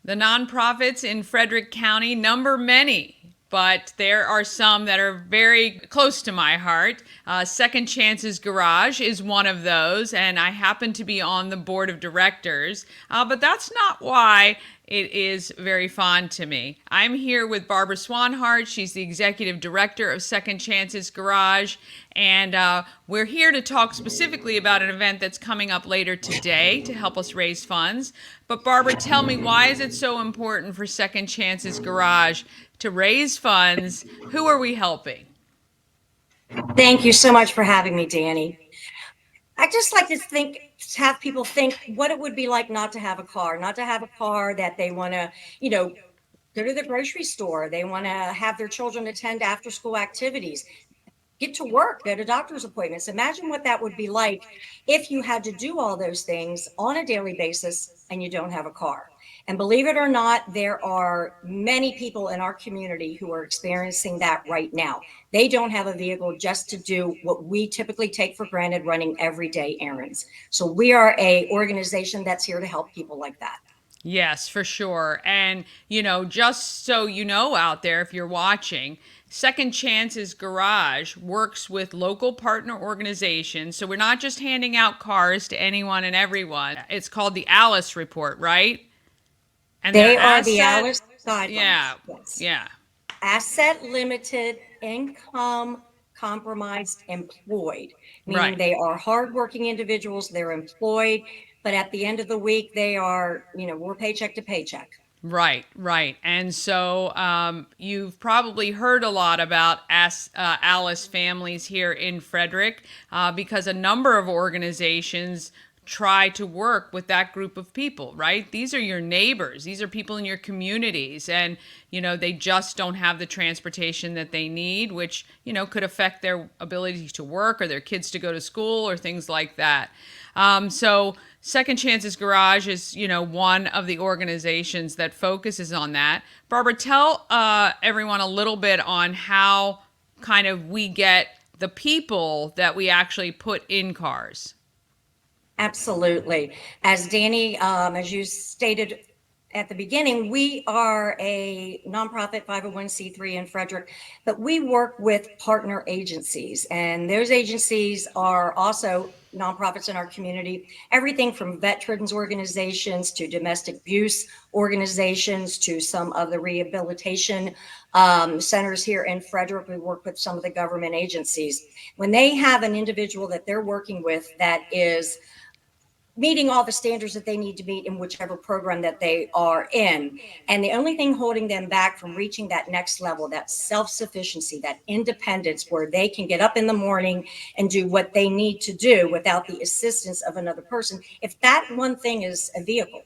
The nonprofits in Frederick County number many, but there are some that are very close to my heart. Second Chances Garage is one of those, and I happen to be on the board of directors, but that's not why it is very fond to me. I'm here with Barbara Swanhart. She's the executive director of Second Chances Garage, and we're here to talk specifically about an event that's coming up later today to help us raise funds. But Barbara, tell me, why is it so important for Second Chances Garage to raise funds? Who are we helping? Thank you so much for having me, Danny. I just like to have people think what it would be like not to have a car, not to have a car that they want to, you know, go to the grocery store. They want to have their children attend after school activities, get to work, go to doctor's appointments. Imagine what that would be like if you had to do all those things on a daily basis and you don't have a car. And believe it or not, there are many people in our community who are experiencing that right now. They don't have a vehicle just to do what we typically take for granted, running everyday errands. So we are a organization that's here to help people like that. Yes, for sure. And, just so you know out there, if you're watching, Second Chances Garage works with local partner organizations. So we're not just handing out cars to anyone and everyone. It's called the Alice Report, right? And their They are the asset, Alice guidelines. yeah, Yes. yeah, Asset limited, income compromised, employed, meaning right. they are hardworking individuals, they're employed, but at the end of the week, they are, we're paycheck to paycheck. Right, right. And so you've probably heard a lot about Alice families here in Frederick because a number of organizations try to work with that group of people, right? These are your neighbors. These are people in your communities. And, they just don't have the transportation that they need, which, could affect their ability to work or their kids to go to school or things like that. So Second Chances Garage is, one of the organizations that focuses on that. Barbara, tell everyone a little bit on how kind of we get the people that we actually put in cars. Absolutely. As Danny, as you stated at the beginning, we are a nonprofit 501c3 in Frederick, but we work with partner agencies, and those agencies are also nonprofits in our community. Everything from veterans organizations to domestic abuse organizations to some of the rehabilitation centers here in Frederick. We work with some of the government agencies. When they have an individual that they're working with that is meeting all the standards that they need to meet in whichever program that they are in. And the only thing holding them back from reaching that next level, that self-sufficiency, that independence where they can get up in the morning and do what they need to do without the assistance of another person. If that one thing is a vehicle,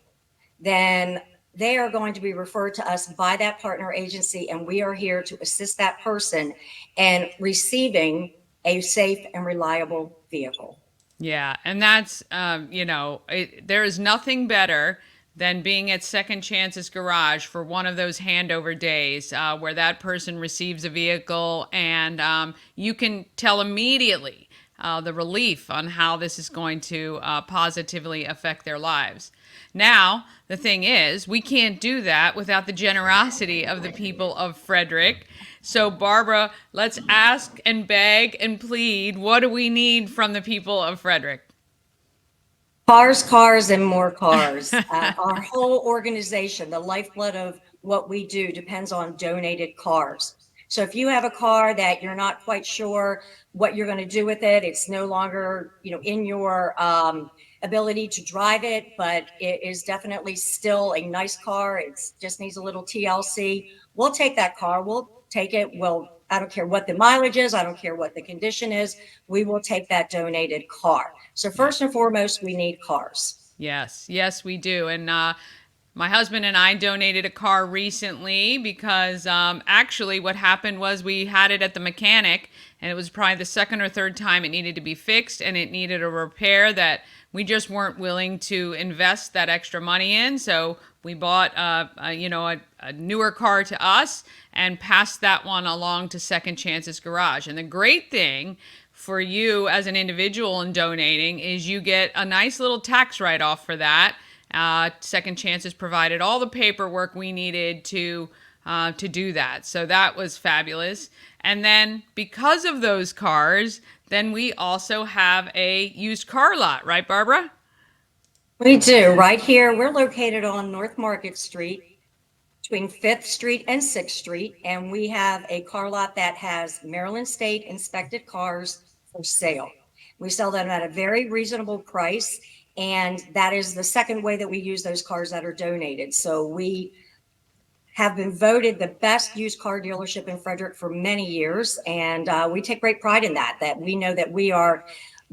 then they are going to be referred to us by that partner agency, and we are here to assist that person in receiving a safe and reliable vehicle. Yeah, and that's there is nothing better than being at Second Chances Garage for one of those handover days where that person receives a vehicle and you can tell immediately the relief on how this is going to positively affect their lives. Now, the thing is, we can't do that without the generosity of the people of Frederick. So, Barbara, let's ask and beg and plead. What do we need from the people of Frederick? Cars, cars, and more cars. Our whole organization, the lifeblood of what we do, depends on donated cars. So if you have a car that you're not quite sure what you're going to do with it, it's no longer, in your ability to drive it, but it is definitely still a nice car. It just needs a little TLC. We'll take that car. We'll take it. I don't care what the mileage is. I don't care what the condition is. We will take that donated car. So Yeah. first and foremost, we need cars. Yes, yes, we do. And my husband and I donated a car recently because actually what happened was we had it at the mechanic and it was probably the second or third time it needed to be fixed and it needed a repair that we just weren't willing to invest that extra money in. So we bought a newer car to us and passed that one along to Second Chances Garage. And the great thing for you as an individual in donating is you get a nice little tax write-off for that. Second Chances provided all the paperwork we needed to do that. So that was fabulous. And then because of those cars, then we also have a used car lot, right, Barbara? We do. Right here, we're located on North Market Street between 5th Street and 6th Street, and we have a car lot that has Maryland State inspected cars for sale. We sell them at a very reasonable price, and that is the second way that we use those cars that are donated. So we have been voted the best used car dealership in Frederick for many years, and we take great pride in that, that we know that we are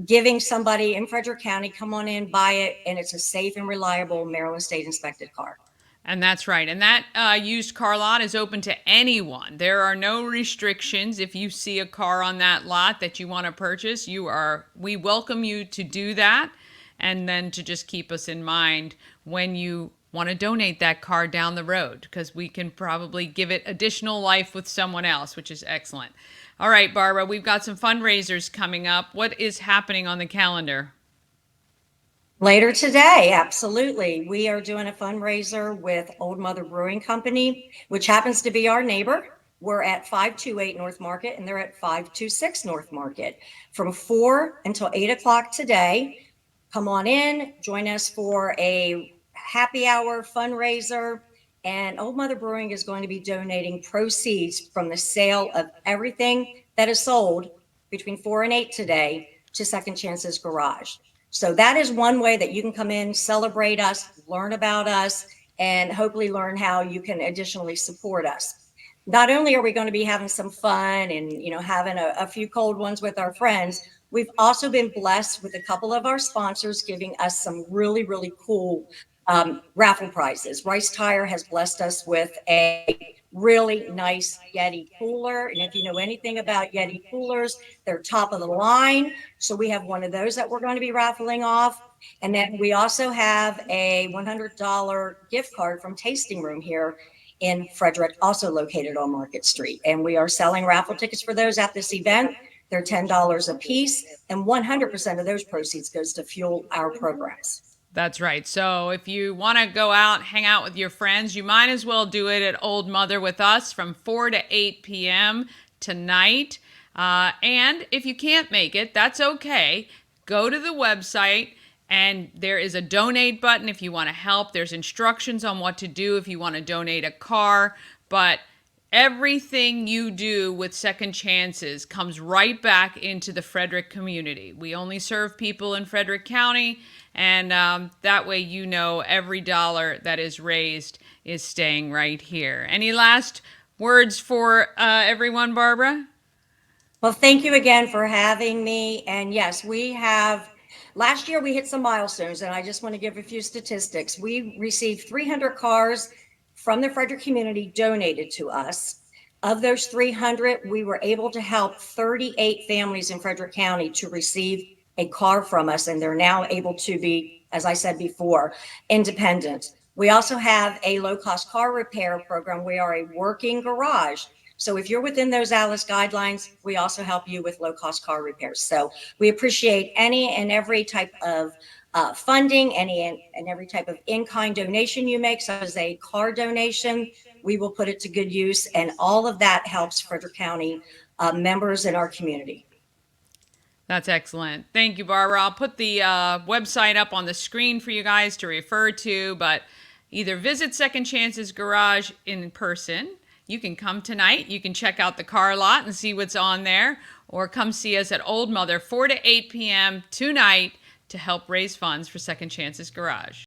giving somebody in Frederick County, come on in, buy it, and it's a safe and reliable Maryland State inspected car. And that's right. And that used car lot is open to anyone. There are no restrictions. If you see a car on that lot that you want to purchase, we welcome you to do that. And then to just keep us in mind when you want to donate that car down the road, because we can probably give it additional life with someone else, which is excellent. All right, Barbara, we've got some fundraisers coming up. What is happening on the calendar? Later today, absolutely. We are doing a fundraiser with Old Mother Brewing Company, which happens to be our neighbor. We're at 528 North Market, and they're at 526 North Market from 4 until 8 o'clock today. Come on in, join us for a happy hour fundraiser. And Old Mother Brewing is going to be donating proceeds from the sale of everything that is sold between 4 and 8 today to Second Chances Garage. So that is one way that you can come in, celebrate us, learn about us, and hopefully learn how you can additionally support us. Not only are we going to be having some fun and, having a few cold ones with our friends, we've also been blessed with a couple of our sponsors giving us some really, really cool raffle prizes. Rice Tire has blessed us with a really nice Yeti cooler. And if you know anything about Yeti coolers, they're top of the line. So we have one of those that we're going to be raffling off. And then we also have a $100 gift card from Tasting Room here in Frederick, also located on Market Street. And we are selling raffle tickets for those at this event. They're $10 a piece, and 100% of those proceeds goes to fuel our programs. That's right. So if you want to go out, hang out with your friends, you might as well do it at Old Mother with us from 4 to 8 p.m. tonight. And if you can't make it, that's okay. Go to the website, and there is a donate button if you want to help. There's instructions on what to do if you want to donate a car. But everything you do with Second Chances comes right back into the Frederick community. We only serve people in Frederick County, and that way every dollar that is raised is staying right here. Any last words for everyone, Barbara? Well, thank you again for having me. And yes, last year we hit some milestones, and I just want to give a few statistics. We received 300 cars from the Frederick community donated to us. Of those 300, we were able to help 38 families in Frederick County to receive a car from us, and they're now able to be, as I said before, independent. We also have a low-cost car repair program. We are a working garage. So if you're within those Alice guidelines, we also help you with low-cost car repairs. So we appreciate any and every type of funding, any and every type of in-kind donation you make, such as a car donation. We will put it to good use, and all of that helps Frederick County members in our community. That's excellent. Thank you, Barbara. I'll put the website up on the screen for you guys to refer to, but either visit Second Chances Garage in person. You can come tonight. You can check out the car lot and see what's on there, or come see us at Old Mother 4 to 8 p.m. tonight to help raise funds for Second Chances Garage.